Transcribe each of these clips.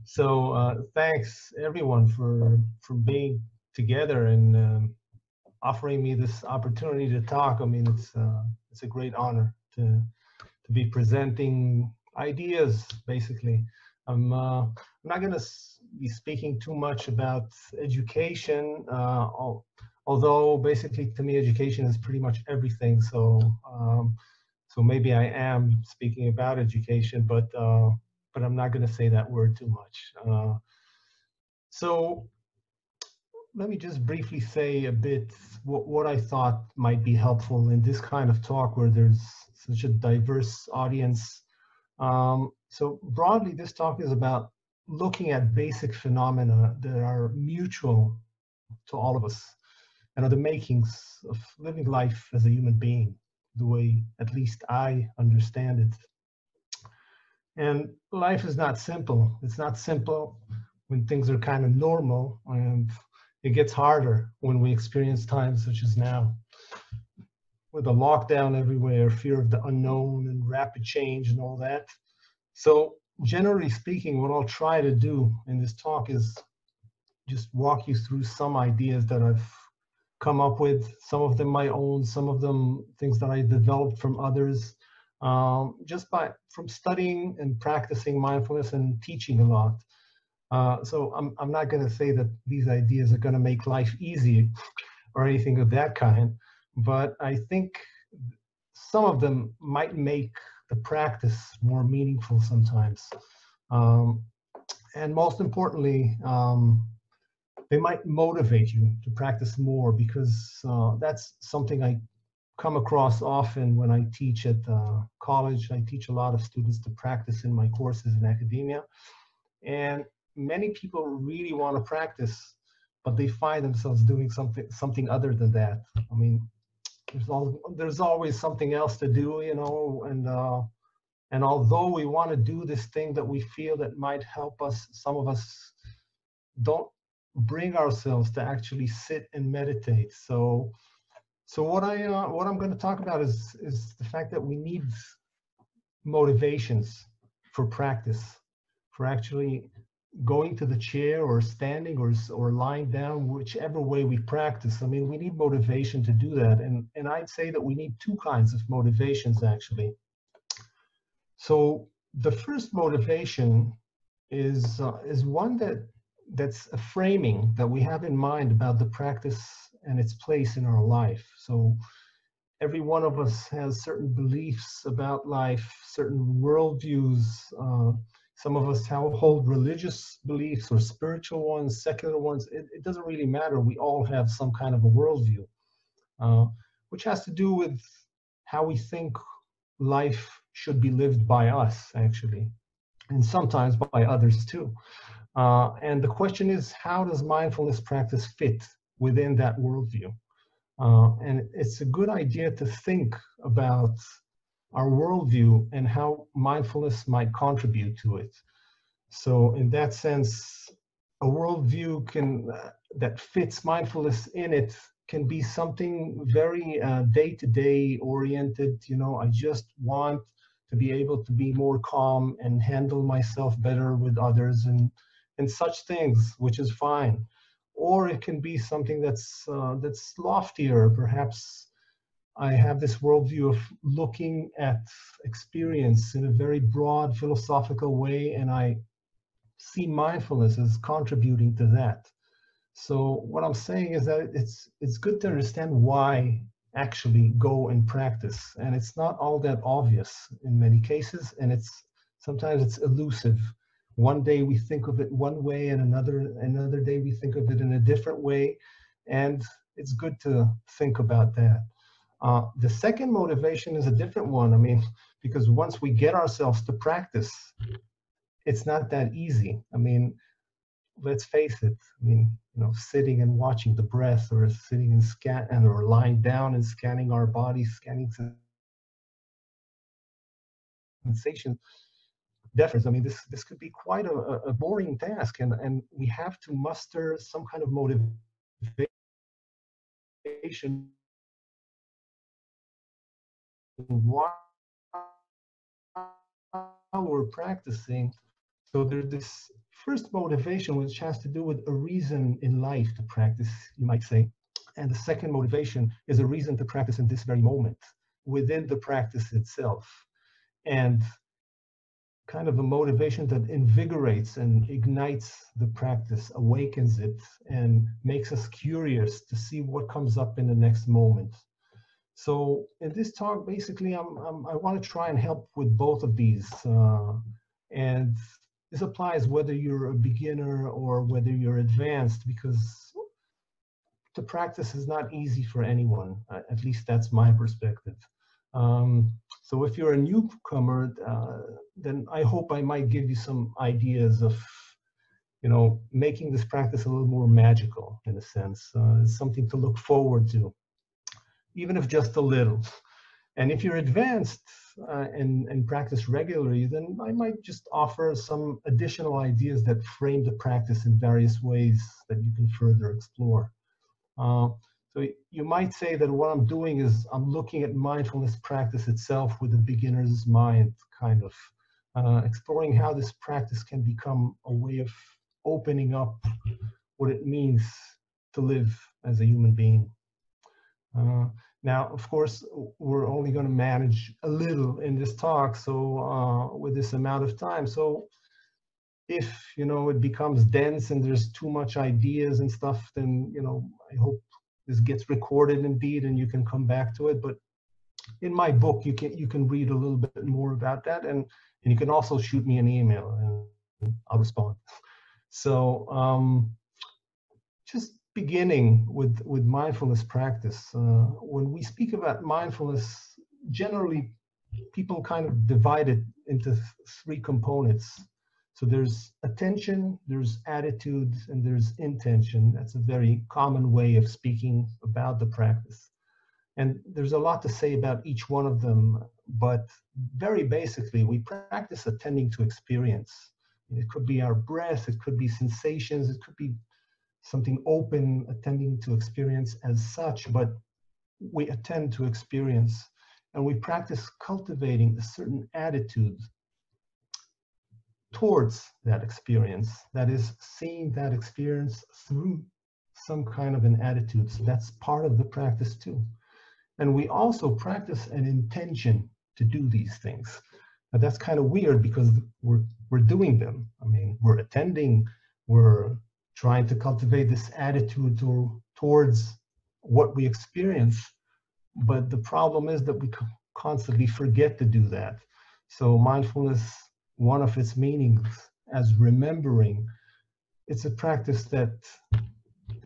So thanks everyone for being together and offering me this opportunity to talk. I mean, it's a great honor to be presenting ideas. Basically, I'm not going to be speaking too much about education, although basically to me education is pretty much everything. So maybe I am speaking about education, but I'm not going to say that word too much. So let me just briefly say a bit what I thought might be helpful in this kind of talk where there's such a diverse audience. So broadly, this talk is about looking at basic phenomena that are mutual to all of us and are the makings of living life as a human being, the way at least I understand it. And life is not simple. It's not simple when things are kind of normal, and it gets harder when we experience times such as now, with a lockdown everywhere, fear of the unknown and rapid change and all that. So generally speaking, what I'll try to do in this talk is just walk you through some ideas that I've come up with, some of them my own, some of them things that I developed from others, just from studying and practicing mindfulness and teaching a lot. So I'm not going to say that these ideas are going to make life easy or anything of that kind, but I think some of them might make the practice more meaningful sometimes. Um, and most importantly, they might motivate you to practice more, because that's something I come across often when I teach at college. I teach a lot of students to practice in my courses in academia. And many people really want to practice, but they find themselves doing something other than that. I mean, there's always something else to do, and although we want to do this thing that we feel that might help us, some of us don't bring ourselves to actually sit and meditate. So what I'm going to talk about is the fact that we need motivations for practice, for actually going to the chair or standing or lying down, whichever way we practice. I mean, we need motivation to do that, and I'd say that we need two kinds of motivations actually. So the first motivation is one that's a framing that we have in mind about the practice and its place in our life. So every one of us has certain beliefs about life, certain worldviews. Some of us hold religious beliefs or spiritual ones, secular ones. It doesn't really matter. We all have some kind of a worldview, uh, which has to do with how we think life should be lived by us, actually, and sometimes by others too. And the question is, how does mindfulness practice fit within that worldview? And it's a good idea to think about our worldview and how mindfulness might contribute to it. So, in that sense, a worldview that fits mindfulness in it can be something very day-to-day oriented. I just want to be able to be more calm and handle myself better with others and such things, which is fine. Or it can be something that's loftier. Perhaps I have this worldview of looking at experience in a very broad philosophical way, and I see mindfulness as contributing to that. So what I'm saying is that it's good to understand why actually go and practice, and it's not all that obvious in many cases, and sometimes it's elusive. One day we think of it one way, and another day we think of it in a different way, and it's good to think about that. The second motivation is a different one. I mean, because once we get ourselves to practice, it's not that easy. I mean, let's face it. I mean, sitting and watching the breath, or sitting and or lying down and scanning our body, scanning sensation differs. I mean, this could be quite a boring task, and we have to muster some kind of motivation while we're practicing. So there's this first motivation, which has to do with a reason in life to practice, you might say. And the second motivation is a reason to practice in this very moment, within the practice itself. And kind of a motivation that invigorates and ignites the practice, awakens it, and makes us curious to see what comes up in the next moment. So in this talk, basically, I want to try and help with both of these. And this applies whether you're a beginner or whether you're advanced, because the practice is not easy for anyone. At least that's my perspective. So if you're a newcomer, then I hope I might give you some ideas of, making this practice a little more magical, in a sense, something to look forward to, even if just a little. And if you're advanced and practice regularly, then I might just offer some additional ideas that frame the practice in various ways that you can further explore. So you might say that what I'm doing is I'm looking at mindfulness practice itself with a beginner's mind, kind of exploring how this practice can become a way of opening up what it means to live as a human being. Now, of course, we're only going to manage a little in this talk, so with this amount of time. So if, it becomes dense and there's too much ideas and stuff, then, I hope this gets recorded indeed and you can come back to it. But in my book, you can read a little bit more about that, and you can also shoot me an email and I'll respond. So just beginning with mindfulness practice. When we speak about mindfulness, generally people kind of divide it into three components. So there's attention, there's attitude, and there's intention. That's a very common way of speaking about the practice. And there's a lot to say about each one of them, but very basically, we practice attending to experience. It could be our breath, it could be sensations, it could be something open, attending to experience as such, but we attend to experience, and we practice cultivating a certain attitude towards that experience, that is, seeing that experience through some kind of an attitude. So that's part of the practice too. And we also practice an intention to do these things. Now that's kind of weird because we're doing them. I mean, we're attending, we're trying to cultivate this attitude towards what we experience. But the problem is that we constantly forget to do that. So mindfulness, one of its meanings as remembering, it's a practice that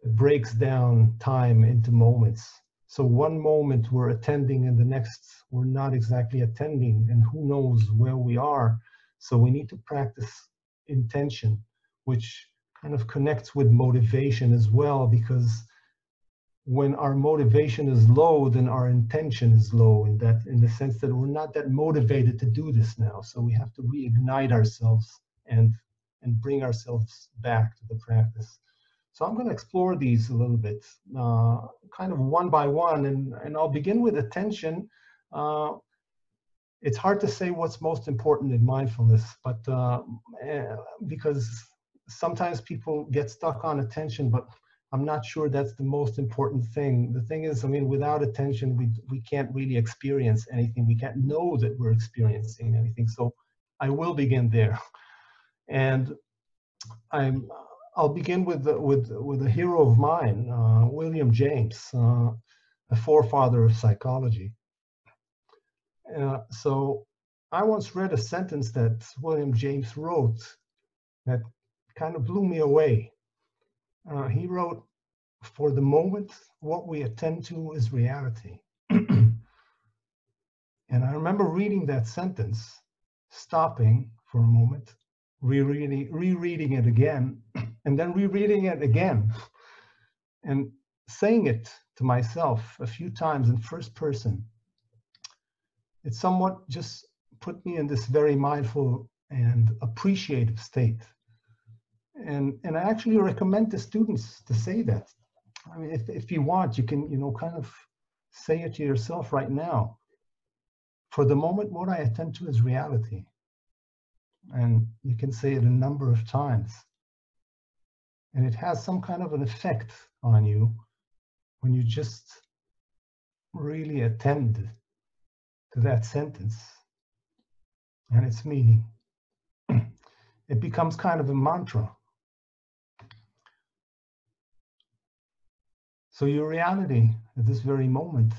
breaks down time into moments. So one moment we're attending and the next we're not exactly attending, and who knows where we are. So we need to practice intention, which kind of connects with motivation as well, because when our motivation is low, then our intention is low, in the sense that we're not that motivated to do this now. So we have to reignite ourselves and bring ourselves back to the practice. So I'm going to explore these a little bit, kind of one by one, and I'll begin with attention. It's hard to say what's most important in mindfulness, but because sometimes people get stuck on attention, but I'm not sure that's the most important thing. The thing is, I mean, without attention, we can't really experience anything. We can't know that we're experiencing anything. So I will begin there, and I'll begin with a hero of mine, William James, a forefather of psychology. So I once read a sentence that William James wrote that kind of blew me away. He wrote, "For the moment, what we attend to is reality." And I remember reading that sentence, stopping for a moment, rereading it again, and then rereading it again, and saying it to myself a few times in first person. It somewhat just put me in this very mindful and appreciative state. And I actually recommend to students to say that. I mean, if you want, you can, kind of say it to yourself right now. For the moment, what I attend to is reality. And you can say it a number of times. And it has some kind of an effect on you when you just really attend to that sentence and its meaning. It becomes kind of a mantra. So your reality at this very moment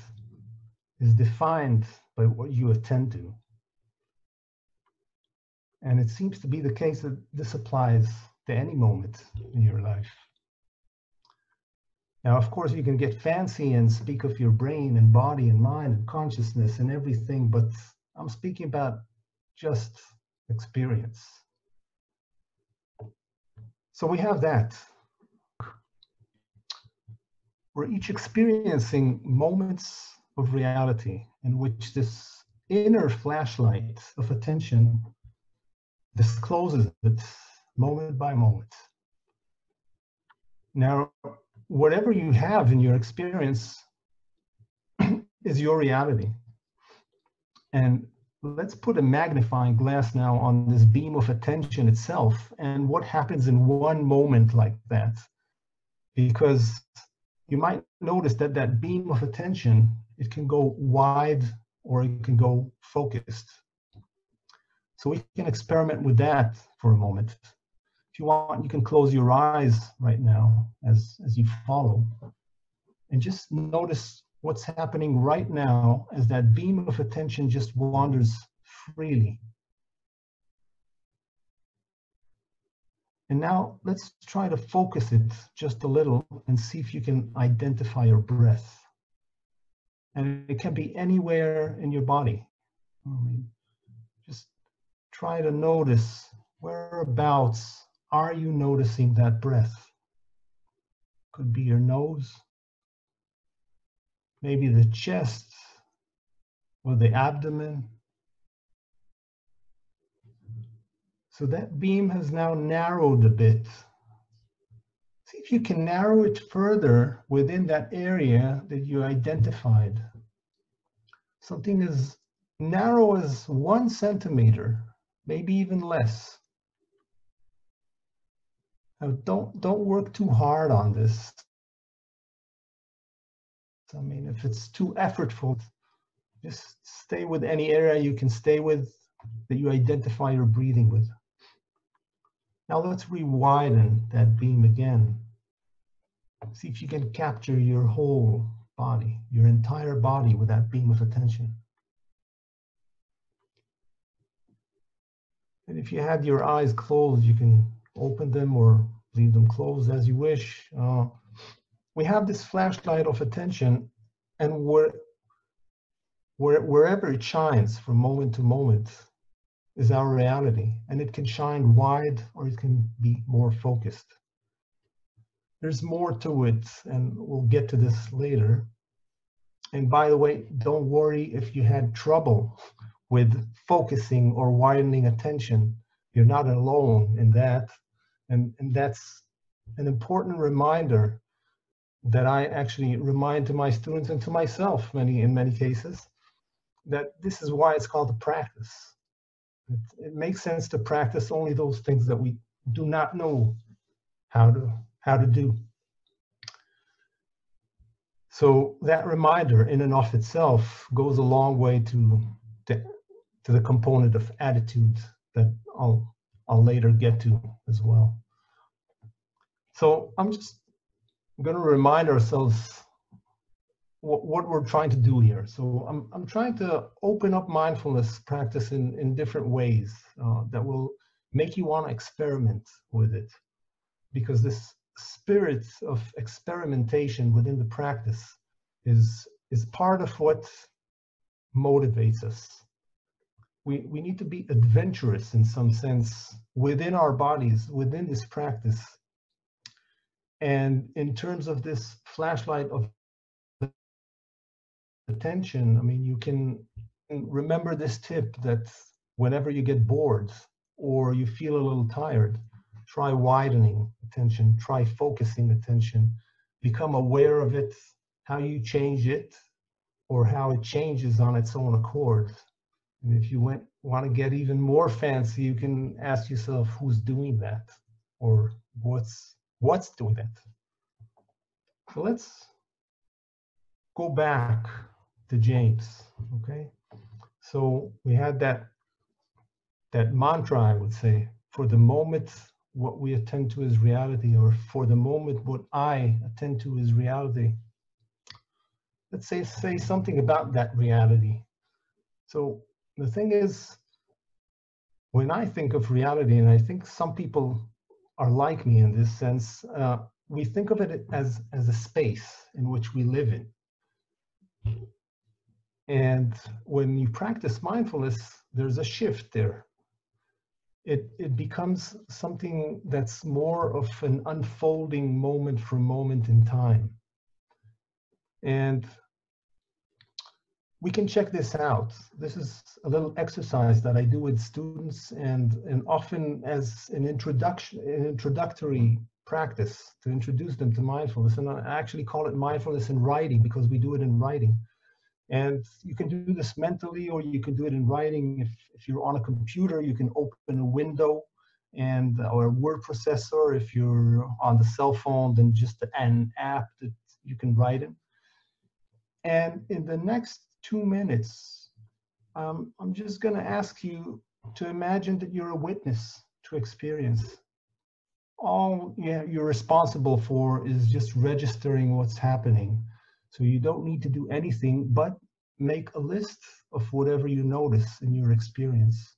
is defined by what you attend to. And it seems to be the case that this applies to any moment in your life. Now, of course, you can get fancy and speak of your brain and body and mind and consciousness and everything, but I'm speaking about just experience. So we have that. We're each experiencing moments of reality in which this inner flashlight of attention discloses it moment by moment. Now, whatever you have in your experience is your reality. And let's put a magnifying glass now on this beam of attention itself and what happens in one moment like that. Because you might notice that that beam of attention, it can go wide or it can go focused. So we can experiment with that for a moment. If you want, you can close your eyes right now as you follow and just notice what's happening right now as that beam of attention just wanders freely. And now let's try to focus it just a little and see if you can identify your breath. And it can be anywhere in your body. Just try to notice whereabouts are you noticing that breath. Could be your nose, maybe the chest or the abdomen. So that beam has now narrowed a bit. See if you can narrow it further within that area that you identified. Something as narrow as 1 centimeter, maybe even less. Now don't work too hard on this. I mean, if it's too effortful, just stay with any area you can stay with that you identify your breathing with. Now let's re-widen that beam again. See if you can capture your whole body, your entire body with that beam of attention. And if you had your eyes closed, you can open them or leave them closed as you wish. We have this flashlight of attention, and wherever it shines from moment to moment is our reality, and it can shine wide or it can be more focused. There's more to it, and we'll get to this later. And by the way, don't worry if you had trouble with focusing or widening attention. You're not alone in that. And that's an important reminder that I actually remind to my students and to myself in many cases, that this is why it's called a practice. It makes sense to practice only those things that we do not know how to do. So that reminder in and of itself goes a long way to the component of attitude that I'll later get to as well. So I'm just going to remind ourselves what we're trying to do here. So I'm trying to open up mindfulness practice in different ways that will make you want to experiment with it, because this spirit of experimentation within the practice is part of what motivates us. We need to be adventurous in some sense within our bodies, within this practice. And in terms of this flashlight of attention, I mean, you can remember this tip that whenever you get bored or you feel a little tired, try widening attention, try focusing attention, become aware of it, how you change it, or how it changes on its own accord. And if you want to get even more fancy, you can ask yourself who's doing that, or what's doing that. So let's go back to James, okay? So we had that mantra, I would say, for the moment, what we attend to is reality, or for the moment, what I attend to is reality. Let's say something about that reality. So the thing is, when I think of reality, and I think some people are like me in this sense, we think of it as a space in which we live in. And when you practice mindfulness, there's a shift there. It becomes something that's more of an unfolding moment for moment in time. And we can check this out. This is a little exercise that I do with students, and often as an introductory practice to introduce them to mindfulness. And I actually call it mindfulness and writing, because we do it in writing. And you can do this mentally, or you can do it in writing. If you're on a computer, you can open a window or a word processor. If you're on the cell phone, then just an app that you can write in. And in the next 2 minutes, I'm just going to ask you to imagine that you're a witness to experience. All you're responsible for is just registering what's happening. So you don't need to do anything but make a list of whatever you notice in your experience.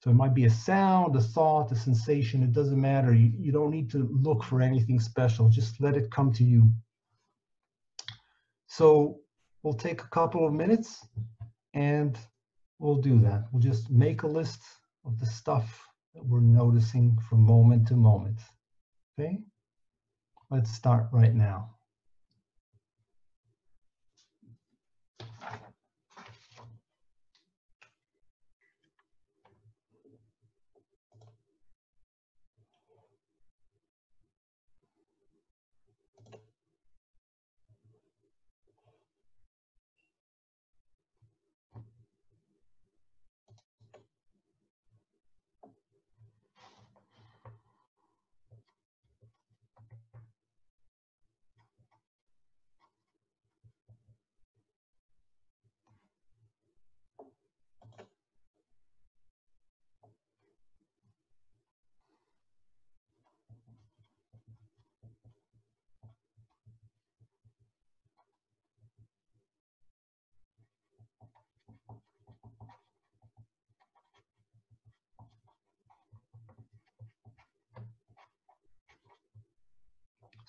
So it might be a sound, a thought, a sensation, it doesn't matter. You don't need to look for anything special, just let it come to you. So we'll take a couple of minutes and we'll do that. We'll just make a list of the stuff that we're noticing from moment to moment. Okay? Let's start right now.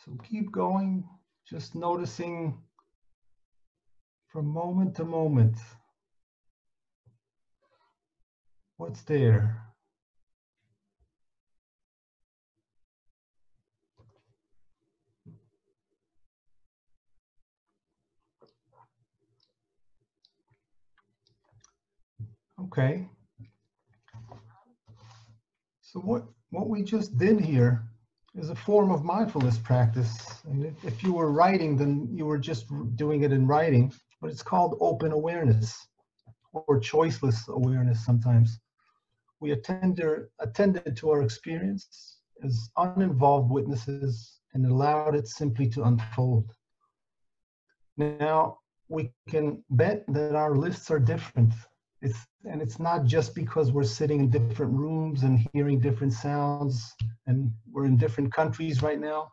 So keep going, just noticing from moment to moment what's there. Okay. So what we just did here is a form of mindfulness practice. And if you were writing, then you were just doing it in writing, but it's called open awareness, or choiceless awareness sometimes. We attended to our experience as uninvolved witnesses and allowed it simply to unfold. Now, we can bet that our lists are different. It's not just because we're sitting in different rooms and hearing different sounds, and we're in different countries right now.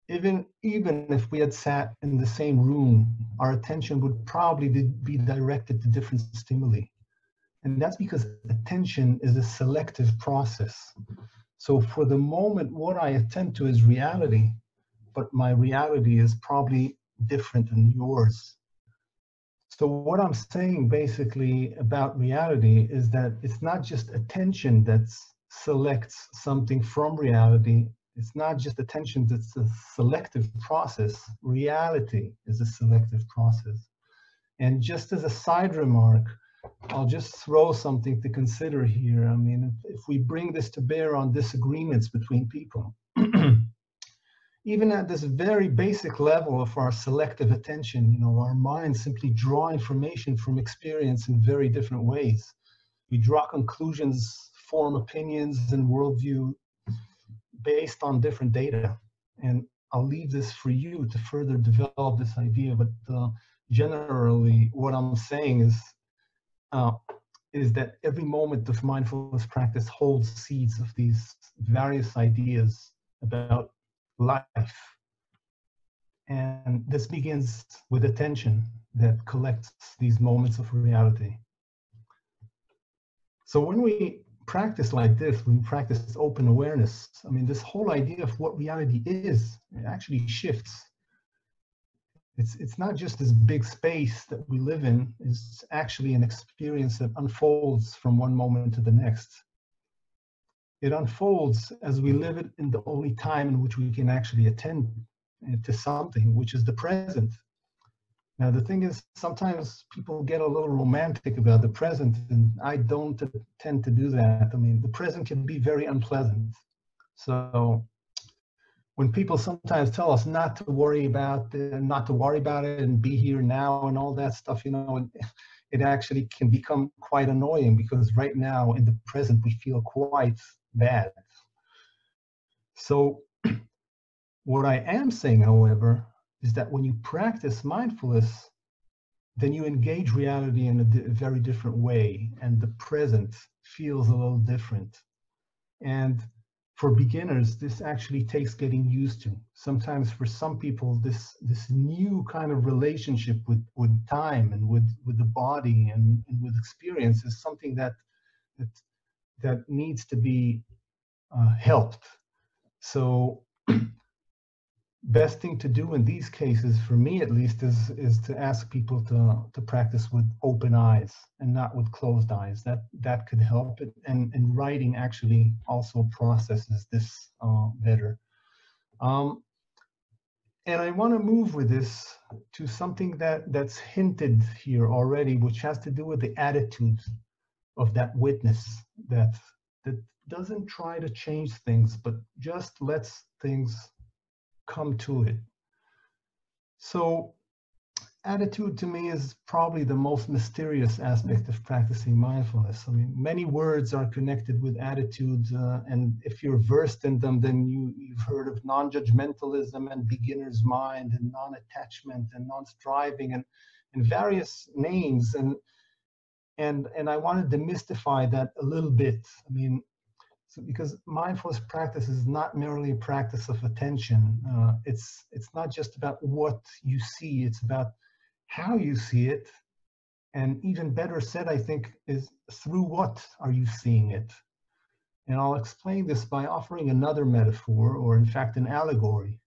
Even if we had sat in the same room, our attention would probably be directed to different stimuli. And that's because attention is a selective process. So for the moment, what I attend to is reality, but my reality is probably different than yours. So what I'm saying basically about reality is that it's not just attention that selects something from reality. It's not just attention that's a selective process. Reality is a selective process. And just as a side remark, I'll just throw something to consider here. I mean, if we bring this to bear on disagreements between people, even at this very basic level of our selective attention, our minds simply draw information from experience in very different ways. We draw conclusions, form opinions, and worldview based on different data. And I'll leave this for you to further develop this idea, but generally what I'm saying is that every moment of mindfulness practice holds seeds of these various ideas about life. And this begins with attention that collects these moments of reality. So when we practice like this, when we practice open awareness, this whole idea of what reality is, it actually shifts. It's not just this big space that we live in, it's actually an experience that unfolds from one moment to the next. It unfolds as we live it in the only time in which we can actually attend to something, which is the present. Now, the thing is, sometimes people get a little romantic about the present, and I don't tend to do that. The present can be very unpleasant. So when people sometimes tell us not to worry about it and be here now and all that stuff, it actually can become quite annoying, because right now in the present we feel quite bad. So what I am saying, however, is that when you practice mindfulness, then you engage reality in a very different way, and the present feels a little different. And for beginners, this actually takes getting used to. Sometimes for some people, this new kind of relationship with time and with the body and with experience is something that needs to be helped. So best thing to do in these cases, for me at least, is to ask people to practice with open eyes and not with closed eyes. That could help it, and writing actually also processes this better. And I want to move with this to something that's hinted here already, which has to do with the attitude of that witness that doesn't try to change things, but just lets things come to it. So attitude to me is probably the most mysterious aspect of practicing mindfulness. Many words are connected with attitudes, and if you're versed in them, then you've heard of non-judgmentalism and beginner's mind and non-attachment and non-striving and various names. And I wanted to demystify that a little bit. Because mindfulness practice is not merely a practice of attention. It's not just about what you see, it's about how you see it. And even better said, I think, is through what are you seeing it? And I'll explain this by offering another metaphor, or in fact, an allegory.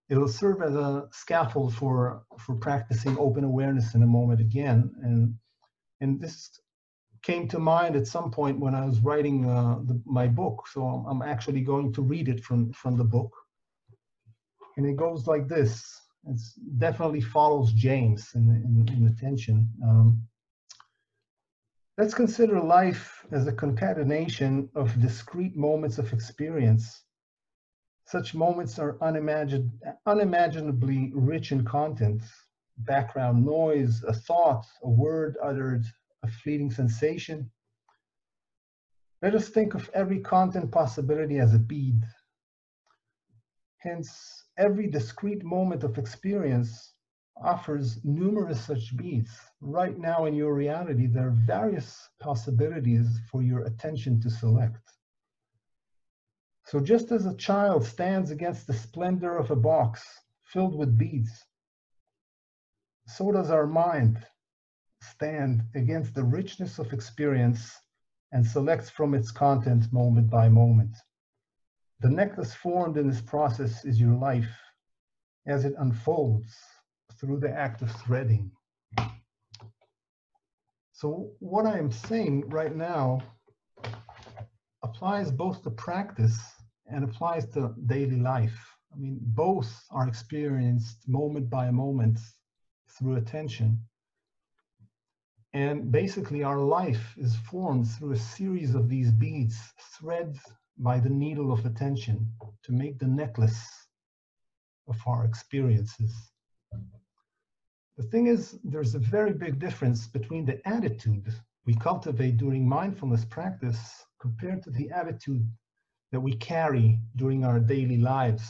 It'll serve as a scaffold for practicing open awareness in a moment again. And this came to mind at some point when I was writing my book. So I'm actually going to read it from the book. And it goes like this. It definitely follows James in attention. Let's consider life as a concatenation of discrete moments of experience. Such moments are unimaginably rich in content: background noise, a thought, a word uttered, a fleeting sensation. Let us think of every content possibility as a bead. Hence, every discrete moment of experience offers numerous such beads. Right now in your reality, there are various possibilities for your attention to select. So just as a child stands against the splendor of a box filled with beads, so does our mind stand against the richness of experience and selects from its content moment by moment. The necklace formed in this process is your life as it unfolds through the act of threading. So what I am saying right now applies both to practice and applies to daily life. Both are experienced moment by moment through attention. And basically our life is formed through a series of these beads, thread by the needle of attention, to make the necklace of our experiences. The thing is, there's a very big difference between the attitude we cultivate during mindfulness practice compared to the attitude that we carry during our daily lives.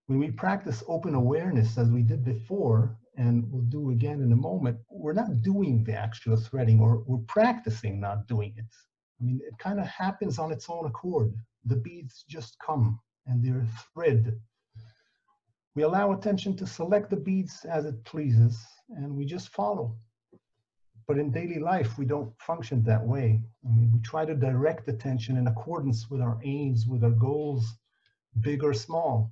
When we practice open awareness, as we did before, and we'll do again in a moment, we're not doing the actual threading, or we're practicing not doing it. I mean, it kind of happens on its own accord. The beads just come and they're thread. We allow attention to select the beads as it pleases, and we just follow. But in daily life, we don't function that way. I mean, we try to direct attention in accordance with our aims, with our goals, big or small.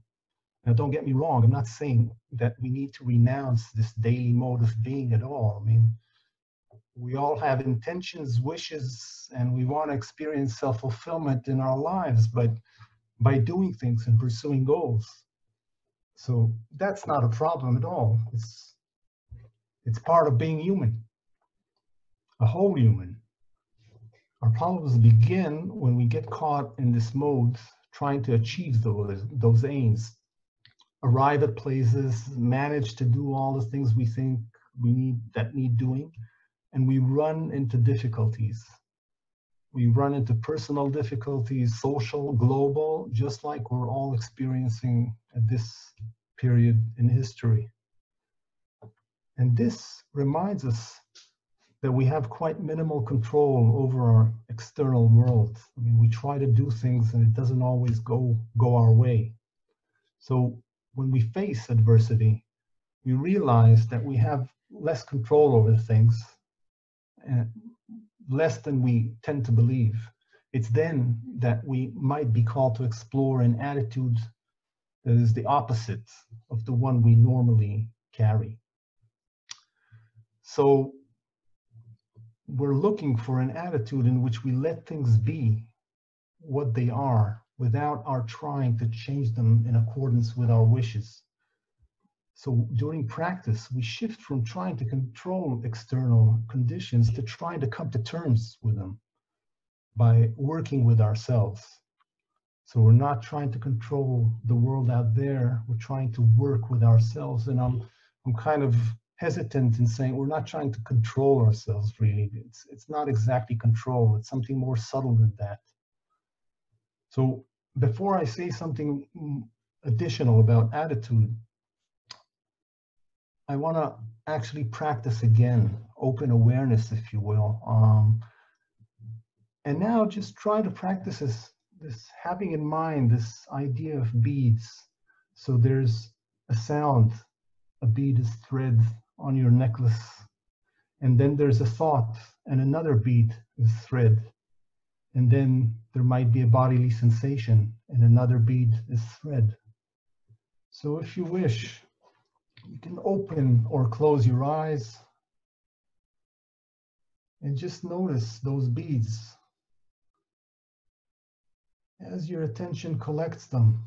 Now, don't get me wrong, I'm not saying that we need to renounce this daily mode of being at all. I mean, we all have intentions, wishes, and we want to experience self-fulfillment in our lives, but by doing things and pursuing goals. So that's not a problem at all. It's part of being human, a whole human. Our problems begin when we get caught in this mode, trying to achieve those aims, arrive at places, manage to do all the things we think we need doing, and we run into difficulties. We run into personal difficulties, social, global, just like we're all experiencing at this period in history. And this reminds us that we have quite minimal control over our external world. I mean, we try to do things and it doesn't always go our way. So when we face adversity, we realize that we have less control over things, less than we tend to believe. It's then that we might be called to explore an attitude that is the opposite of the one we normally carry. So we're looking for an attitude in which we let things be what they are without our trying to change them in accordance with our wishes. So during practice, we shift from trying to control external conditions to trying to come to terms with them by working with ourselves. So we're not trying to control the world out there, we're trying to work with ourselves. And I'm kind of hesitant in saying we're not trying to control ourselves, really. It's not exactly control, it's something more subtle than that. So before I say something additional about attitude, I want to actually practice again open awareness, if you will. And now just try to practice this having in mind this idea of beads. So there's a sound, a bead is thread on your necklace, and then there's a thought, and another bead is thread, and then there might be a bodily sensation, and another bead is thread. So if you wish, you can open or close your eyes and just notice those beads as your attention collects them.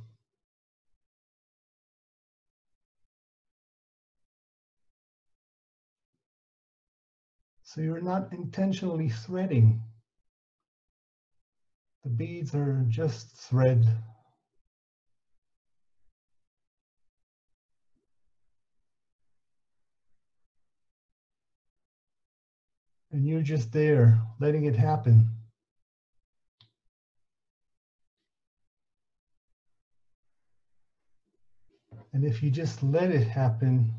So you're not intentionally threading. The beads are just thread. And you're just there, letting it happen. And if you just let it happen,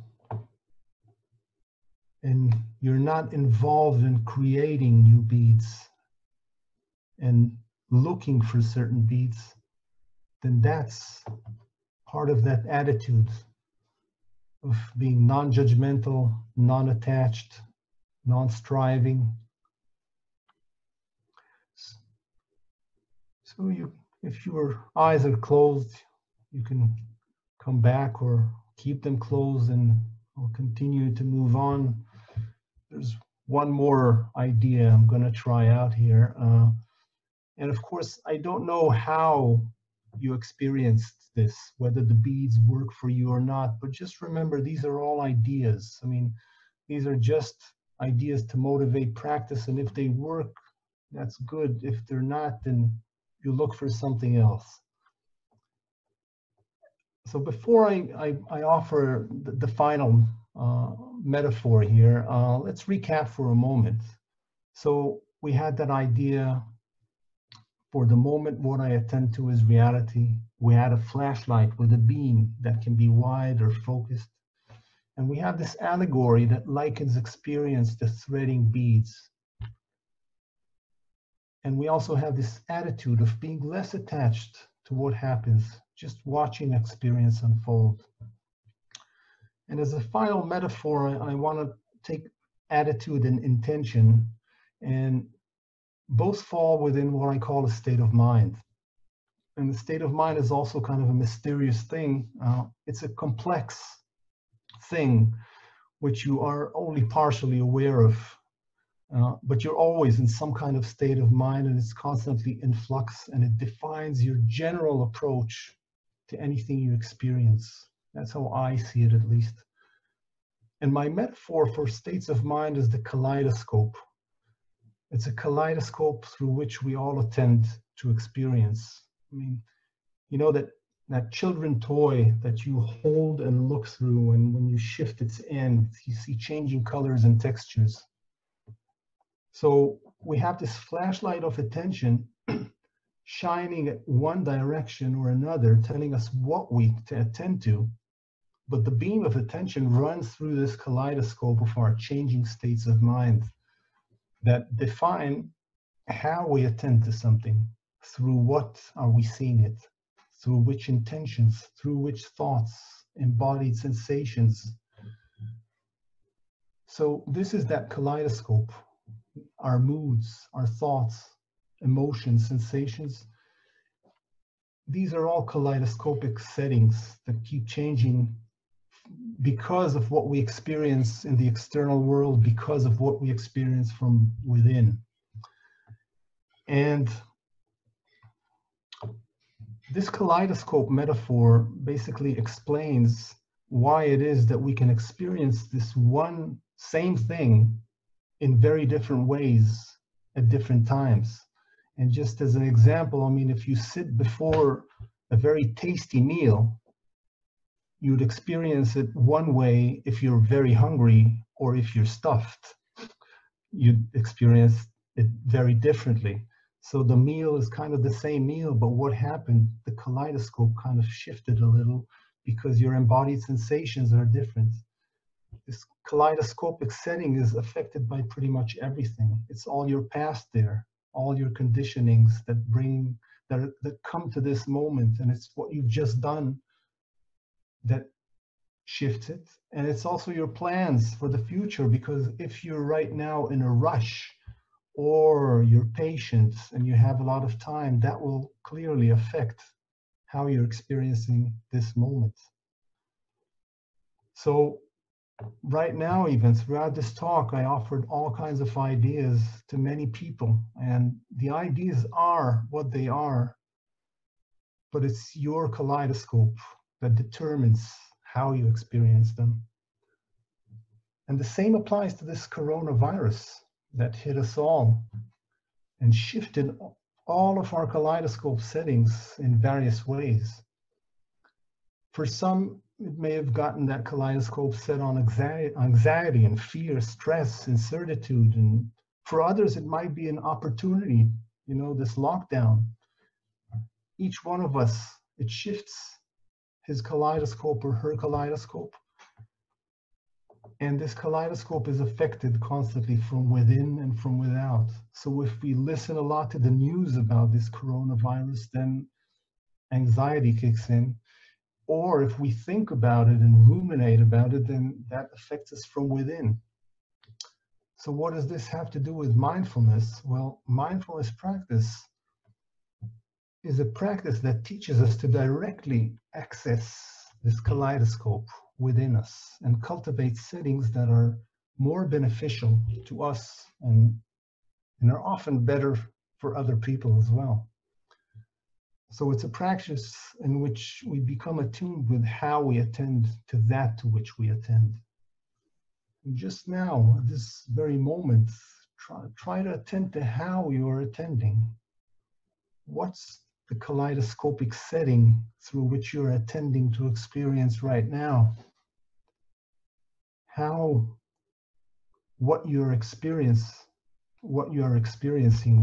and you're not involved in creating new beads and looking for certain beads, then that's part of that attitude of being non-judgmental, non-attached, non-striving. So if your eyes are closed, you can come back or keep them closed, and I'll continue to move on. There's one more idea I'm going to try out here. And of course, I don't know how you experienced this, whether the beads work for you or not, but just remember, these are all ideas. I mean, these are just ideas to motivate practice, and if they work, that's good. If they're not, then you look for something else. So before I offer the final metaphor here, let's recap for a moment. So we had that idea, for the moment, what I attend to is reality. We had a flashlight with a beam that can be wide or focused. And we have this allegory that likens experience to threading beads. And we also have this attitude of being less attached to what happens, just watching experience unfold. And as a final metaphor, I want to take attitude and intention, and both fall within what I call a state of mind. And the state of mind is also kind of a mysterious thing. It's a complex thing which you are only partially aware of, but you're always in some kind of state of mind, and it's constantly in flux, and it defines your general approach to anything you experience. That's how I see it, at least. And my metaphor for states of mind is the kaleidoscope. It's a kaleidoscope through which we all attend to experience. I mean, you know that children toy that you hold and look through, and when you shift its end, you see changing colors and textures. So we have this flashlight of attention shining at one direction or another, telling us what we to attend to. But the beam of attention runs through this kaleidoscope of our changing states of mind that define how we attend to something. Through what are we seeing it? Through which intentions? Through which thoughts? Embodied sensations? So this is that kaleidoscope. Our moods, our thoughts, emotions, sensations. These are all kaleidoscopic settings that keep changing because of what we experience in the external world, because of what we experience from within. And this kaleidoscope metaphor basically explains why it is that we can experience this one same thing in very different ways at different times. And just as an example, I mean, if you sit before a very tasty meal, you'd experience it one way if you're very hungry, or if you're stuffed, you'd experience it very differently. So the meal is kind of the same meal, but what happened, the kaleidoscope kind of shifted a little because your embodied sensations are different. This kaleidoscopic setting is affected by pretty much everything. It's all your past there, all your conditionings that come to this moment, and it's what you've just done that shifts it. And it's also your plans for the future, because if you're right now in a rush, or you're patient and you have a lot of time, that will clearly affect how you're experiencing this moment. So right now, even throughout this talk, I offered all kinds of ideas to many people, and the ideas are what they are, but it's your kaleidoscope that determines how you experience them. And the same applies to this coronavirus that hit us all and shifted all of our kaleidoscope settings in various ways. For some, it may have gotten that kaleidoscope set on anxiety and fear, stress, incertitude. And for others, it might be an opportunity, this lockdown. Each one of us, it shifts his kaleidoscope or her kaleidoscope. And this kaleidoscope is affected constantly from within and from without. So if we listen a lot to the news about this coronavirus, then anxiety kicks in. Or if we think about it and ruminate about it, then that affects us from within. So what does this have to do with mindfulness? Well, mindfulness practice is a practice that teaches us to directly access this kaleidoscope within us and cultivate settings that are more beneficial to us and are often better for other people as well. So it's a practice in which we become attuned with how we attend to that to which we attend. And just now, at this very moment, try to attend to how you are attending. What's the kaleidoscopic setting through which you're attending to experience right now, how what you are experiencing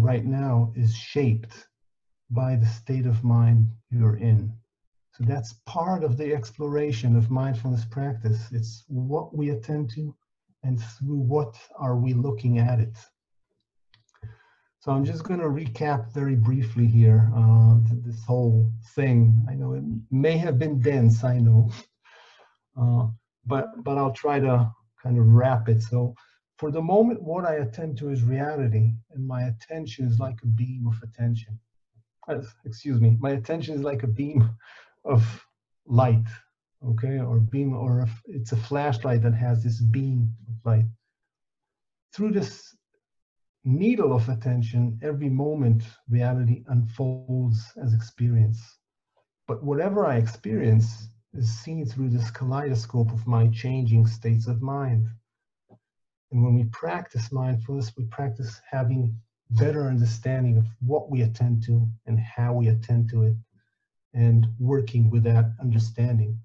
right now is shaped by the state of mind you're in. So that's part of the exploration of mindfulness practice. It's what we attend to and through what are we looking at it. So I'm just going to recap very briefly here this whole thing. I know it may have been dense, I know, but I'll try to kind of wrap it. So for the moment, what I attend to is reality, and my attention is like a beam of attention. Excuse me, my attention is like a beam of light, okay, or beam, or if it's a flashlight that has this beam of light. Through this needle of attention, every moment reality unfolds as experience. But whatever I experience is seen through this kaleidoscope of my changing states of mind. And when we practice mindfulness, we practice having better understanding of what we attend to and how we attend to it, and working with that understanding.